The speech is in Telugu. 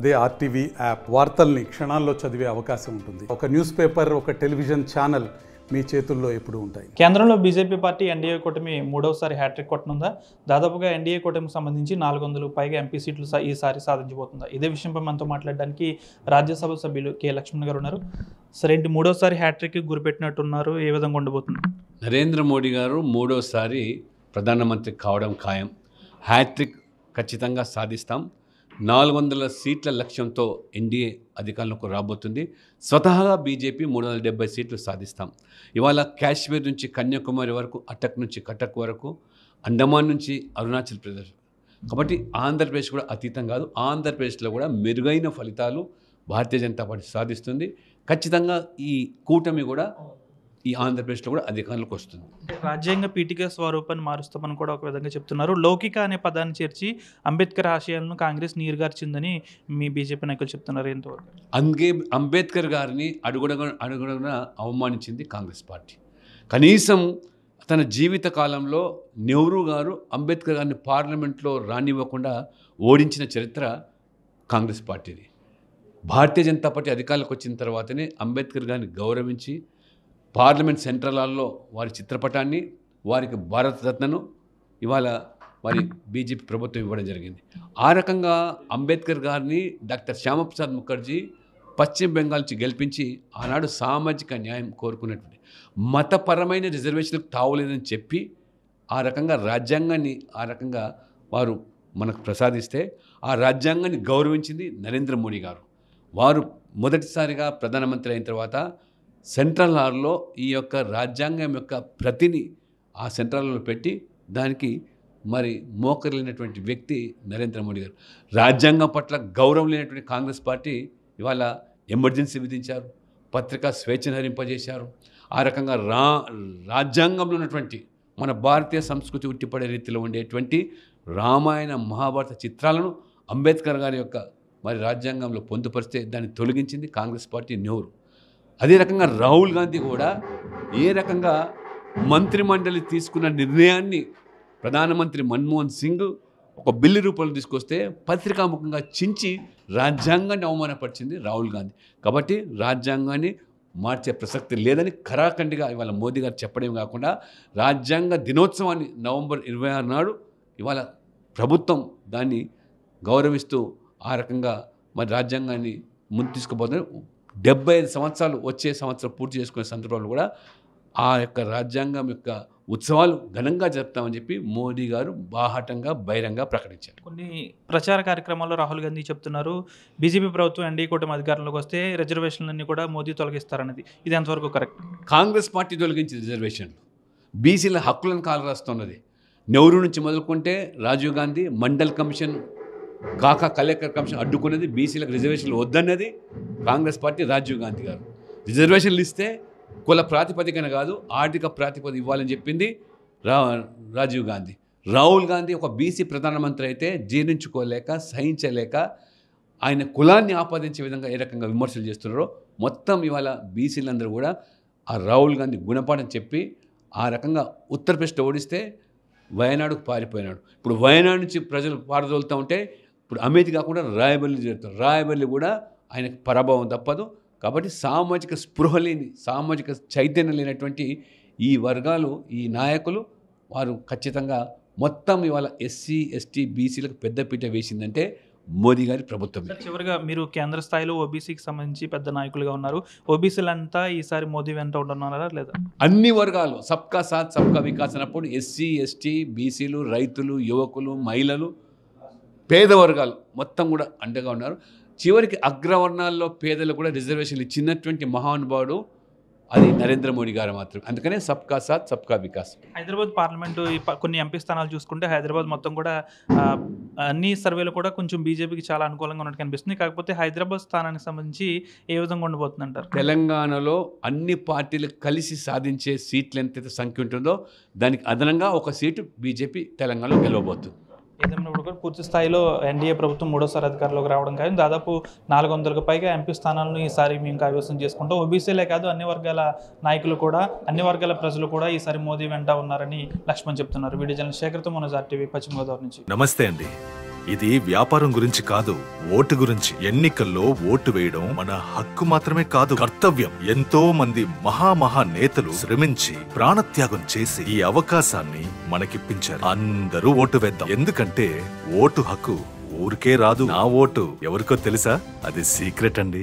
అదే ఆర్టీవీ యాప్ వార్తల్ని క్షణాల్లో చదివే అవకాశం ఉంటుంది. ఒక న్యూస్ పేపర్, ఒక టెలివిజన్ ఛానల్ మీ చేతుల్లో ఎప్పుడూ ఉంటాయి. కేంద్రంలో బీజేపీ పార్టీ ఎన్డీఏ కూటమి మూడవసారి హ్యాట్రిక్ కొట్టనుందా? దాదాపుగా ఎన్డీఏ కూటమికి సంబంధించి 400 పైగా ఎంపీ సీట్లు ఈసారి సాధించబోతుందా? ఇదే విషయంపై మనతో మాట్లాడడానికి రాజ్యసభ సభ్యులు కె లక్ష్మణ్ గారు ఉన్నారు. సరే, మూడోసారి హ్యాట్రిక్ గురిపెట్టినట్టున్నారు. ఏ విధంగా ఉండబోతుంది? నరేంద్ర మోడీ గారు మూడోసారి ప్రధానమంత్రి కావడం ఖాయం. హ్యాట్రిక్ ఖచ్చితంగా సాధిస్తాం. 400 సీట్ల లక్ష్యంతో ఎన్డీఏ అధికారంలోకి రాబోతుంది. స్వతహాగా బీజేపీ 370 సీట్లు సాధిస్తాం. ఇవాళ కాశ్మీర్ నుంచి కన్యాకుమారి వరకు, అటక్ నుంచి కటక్ వరకు, అండమాన్ నుంచి అరుణాచల్ ప్రదేశ్, కాబట్టి ఆంధ్రప్రదేశ్ కూడా అతీతం కాదు. ఆంధ్రప్రదేశ్లో కూడా మెరుగైన ఫలితాలు భారతీయ జనతా పార్టీ సాధిస్తుంది. ఖచ్చితంగా ఈ కూటమి కూడా ఈ ఆంధ్రప్రదేశ్లో కూడా అధికారంలోకి వస్తుంది. రాజ్యాంగ పీఠిక స్వరూపాన్ని మారుస్తామని కూడా ఒక విధంగా చెప్తున్నారు. లౌకిక అనే పదాన్ని చేర్చి అంబేద్కర్ ఆశయాలను కాంగ్రెస్ నీరుగార్చిందని మీ బీజేపీ నాయకులు చెప్తున్నారు. ఎంతవరకు? అందుకే అంబేద్కర్ గారిని అడుగుడుగున అవమానించింది కాంగ్రెస్ పార్టీ. కనీసం తన జీవిత కాలంలో నెహ్రూ గారు అంబేద్కర్ గారిని పార్లమెంట్లో రానివ్వకుండా ఓడించిన చరిత్ర కాంగ్రెస్ పార్టీది. భారతీయ జనతా పార్టీ అధికారంలోకి వచ్చిన తర్వాతనే అంబేద్కర్ గారిని గౌరవించి పార్లమెంట్ సెంట్రల్ హాల్లో వారి చిత్రపటాన్ని, వారికి భారతరత్నను ఇవాళ వారి బీజేపీ ప్రభుత్వం ఇవ్వడం జరిగింది. ఆ రకంగా అంబేద్కర్ గారిని డాక్టర్ శ్యామప్రసాద్ ముఖర్జీ పశ్చిమ బెంగాల్ నుంచి గెలిపించి ఆనాడు సామాజిక న్యాయం కోరుకున్నటువంటి, మతపరమైన రిజర్వేషన్లకు తావులేదని చెప్పి ఆ రకంగా రాజ్యాంగాన్ని ఆ రకంగా వారు మనకు ప్రసాదిస్తే ఆ రాజ్యాంగాన్ని గౌరవించింది నరేంద్ర మోడీ గారు. వారు మొదటిసారిగా ప్రధానమంత్రి అయిన తర్వాత సెంట్రల్ హాల్లో ఈ యొక్క రాజ్యాంగం యొక్క ప్రతిని ఆ సెంట్రల్ హాల్లో పెట్టి దానికి మరి మోకరిలేనటువంటి వ్యక్తి నరేంద్ర మోడీ గారు. రాజ్యాంగం పట్ల గౌరవం లేనటువంటి కాంగ్రెస్ పార్టీ ఇవాళ ఎమర్జెన్సీ విధించారు, పత్రికా స్వేచ్ఛను హరింపజేశారు. ఆ రకంగా రాజ్యాంగంలో ఉన్నటువంటి మన భారతీయ సంస్కృతి ఉట్టిపడే రీతిలో ఉండేటువంటి రామాయణ మహాభారత చిత్రాలను అంబేద్కర్ గారి యొక్క మరి రాజ్యాంగంలో పొందుపరిస్తే దాన్ని తొలగించింది కాంగ్రెస్ పార్టీ, నెహ్రూ. అదే రకంగా రాహుల్ గాంధీ కూడా ఏ రకంగా మంత్రిమండలి తీసుకున్న నిర్ణయాన్ని ప్రధానమంత్రి మన్మోహన్ సింగ్ ఒక బిల్లు రూపంలో తీసుకొస్తే పత్రికాముఖంగా చించి రాజ్యాంగాన్ని అవమానపరిచింది రాహుల్ గాంధీ. కాబట్టి రాజ్యాంగాన్ని మార్చే ప్రసక్తి లేదని ఖరాఖండిగా ఇవాళ మోదీ గారు చెప్పడం కాకుండా రాజ్యాంగ దినోత్సవాన్ని నవంబర్ 26 నాడు ఇవాళ ప్రభుత్వం దాన్ని గౌరవిస్తూ ఆ రకంగా మరి రాజ్యాంగాన్ని ముందు తీసుకుపోతుంది. 75 సంవత్సరాలు వచ్చే సంవత్సరం పూర్తి చేసుకునే సందర్భంలో కూడా ఆ యొక్క రాజ్యాంగం యొక్క ఉత్సవాలు ఘనంగా జరుపుతామని చెప్పి మోదీ గారు బాహాటంగా బహిరంగ ప్రకటించారు. కొన్ని ప్రచార కార్యక్రమాల్లో రాహుల్ గాంధీ చెప్తున్నారు, బీజేపీ ప్రభుత్వం ఎన్డీఏ కూటమి అధికారంలోకి వస్తే రిజర్వేషన్లన్నీ కూడా మోదీ తొలగిస్తారన్నది. ఇది ఎంతవరకు కరెక్ట్? కాంగ్రెస్ పార్టీ తొలగించిన రిజర్వేషన్లు బీసీల హక్కులను కాలరాస్తున్నది. నెహ్రూ నుంచి మొదలుకుంటే రాజీవ్ గాంధీ మండల్ కమిషన్, కాకా కలెక్టర్ కమిషన్ అడ్డుకున్నది, బీసీలకు రిజర్వేషన్లు వద్దన్నది కాంగ్రెస్ పార్టీ, రాజీవ్ గాంధీ గారు. రిజర్వేషన్లు ఇస్తే కుల ప్రాతిపదికన కాదు ఆర్థిక ప్రాతిపదిక ఇవ్వాలని చెప్పింది రాజీవ్ గాంధీ. రాహుల్ గాంధీ ఒక బీసీ ప్రధానమంత్రి అయితే జీర్ణించుకోలేక, సహించలేక ఆయన కులాన్ని ఆపాదించే విధంగా ఏ రకంగా విమర్శలు చేస్తున్నారో మొత్తం ఇవాళ బీసీలందరూ కూడా ఆ రాహుల్ గాంధీ గుణపాఠం చెప్పి ఆ రకంగా ఉత్తరప్రదేశ్లో ఓడిస్తే వయనాడుకు పారిపోయినాడు. ఇప్పుడు వయనాడు నుంచి ప్రజలు పారదోలుతూ ఉంటే ఇప్పుడు అమేథీ కాకుండా రాయబల్లి చేరుతారు. రాయబల్లి కూడా ఆయనకు పరాభవం తప్పదు. కాబట్టి సామాజిక స్పృహ లేని, సామాజిక చైతన్యం లేనటువంటి ఈ వర్గాలు, ఈ నాయకులు వారు ఖచ్చితంగా మొత్తం ఇవాళ ఎస్సీ, ఎస్టీ, బీసీలకు పెద్దపీట వేసిందంటే మోదీ గారి ప్రభుత్వం. చివరిగా మీరు కేంద్ర స్థాయిలో ఓబీసీకి సంబంధించి పెద్ద నాయకులుగా ఉన్నారు. ఓబీసీలంతా ఈసారి మోదీ వెంట ఉంటున్నారా లేదా? అన్ని వర్గాలు సబ్కా సాత్ సబ్కా వికాస్ అన్నప్పుడు ఎస్సీ, ఎస్టీ, బీసీలు, రైతులు, యువకులు, మహిళలు, పేద వర్గాలు మొత్తం కూడా అండగా ఉన్నారు. చివరికి అగ్రవర్ణాల్లో పేదలు కూడా రిజర్వేషన్లు ఇచ్చినటువంటి మహానుభావుడు అది నరేంద్ర మోడీ గారు మాత్రం. అందుకనే సబ్కా సాత్ సబ్కా వికాస్. హైదరాబాద్ పార్లమెంటు కొన్ని ఎంపీ స్థానాలు చూసుకుంటే హైదరాబాద్ మొత్తం కూడా అన్ని సర్వేలు కూడా కొంచెం బీజేపీకి చాలా అనుకూలంగా ఉన్నట్టు కనిపిస్తుంది. కాకపోతే హైదరాబాద్ స్థానానికి సంబంధించి ఏ విధంగా ఉండబోతుంది అంటారు? తెలంగాణలో అన్ని పార్టీలు కలిసి సాధించే సీట్లు ఎంతైతే సంఖ్య ఉంటుందో దానికి అదనంగా ఒక సీటు బీజేపీ తెలంగాణలో గెలవబోతుంది. ఏదైనా కూడా పూర్తి స్థాయిలో ఎన్డీఏ ప్రభుత్వం మూడోసారి అధికారంలోకి రావడం కానీ దాదాపు 400కు పైగా ఎంపీ స్థానాలను ఈసారి మేము కైవసం చేసుకుంటాం. ఓబీసీలే కాదు, అన్ని వర్గాల నాయకులు కూడా, అన్ని వర్గాల ప్రజలు కూడా ఈసారి మోదీ వెంట ఉన్నారని లక్ష్మణ్ చెప్తున్నారు. వీడియో జర్నలిస్ట్ శేఖర్తో మనోజ్ RTV, పశ్చిమ గోదావరి నుంచి. నమస్తే అండి. ఇది వ్యాపారం గురించి కాదు, ఓటు గురించి. ఎన్నికల్లో ఓటు వేయడం మన హక్కు మాత్రమే కాదు, కర్తవ్యం. ఎంతో మంది మహా నేతలు శ్రమించి ప్రాణత్యాగం చేసి ఈ అవకాశాన్ని మనకిప్పించారు. అందరూ ఓటు వేద్దాం, ఎందుకంటే ఓటు హక్కు ఊరికే రాదు. నా ఓటు ఎవరికో తెలుసా? అది సీక్రెట్ అండి.